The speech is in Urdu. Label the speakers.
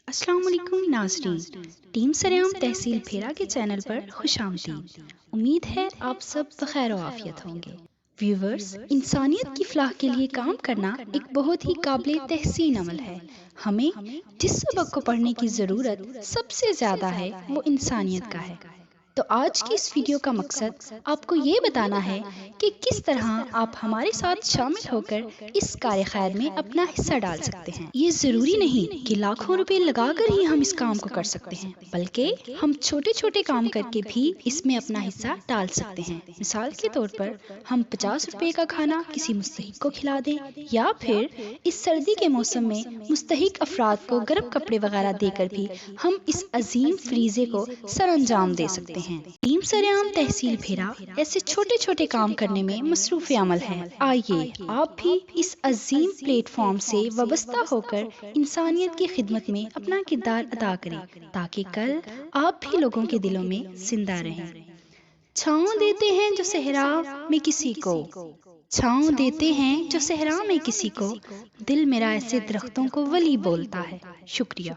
Speaker 1: السلام علیکم ناظرین، ٹیم سریام تحصیل بھیرا کے چینل پر خوش آمدید۔ امید ہے آپ سب بخیر و عافیت ہوں گے۔ ویورز، انسانیت کی فلاح کے لیے کام کرنا ایک بہت ہی قابل تحسین عمل ہے۔ ہمیں جس سبق کو پڑھنے کی ضرورت سب سے زیادہ ہے وہ انسانیت کا ہے۔ تو آج کی اس ویڈیو کا مقصد آپ کو یہ بتانا ہے کہ کس طرح آپ ہمارے ساتھ شامل ہو کر اس کار خیر میں اپنا حصہ ڈال سکتے ہیں۔ یہ ضروری نہیں کہ لاکھوں روپے لگا کر ہی ہم اس کام کو کر سکتے ہیں، بلکہ ہم چھوٹے چھوٹے کام کر کے بھی اس میں اپنا حصہ ڈال سکتے ہیں۔ مثال کے طور پر ہم 50 روپے کا کھانا کسی مستحق کو کھلا دیں، یا پھر اس سردی کے موسم میں مستحق افراد کو گرم کپڑے وغیرہ دے کر بھی ہم اس عظیم فریضے کو سر انجام دے سکتے ہیں۔ ٹیم سریام تحصیل بھیرا ایسے چھوٹے چھوٹے کام کرنے میں مصروف عمل ہے۔ آئیے آپ بھی اس عظیم پلیٹ فارم سے وابستہ ہو کر انسانیت کی خدمت میں اپنا کردار ادا کریں، تاکہ کل آپ بھی لوگوں کے دلوں میں زندہ رہیں۔ چھاؤں دیتے ہیں جو صحرا میں کسی کو، چھاؤں دیتے ہیں جو صحرا میں کسی کو، دل میرا ایسے درختوں کو ولی بولتا ہے۔ شکریہ۔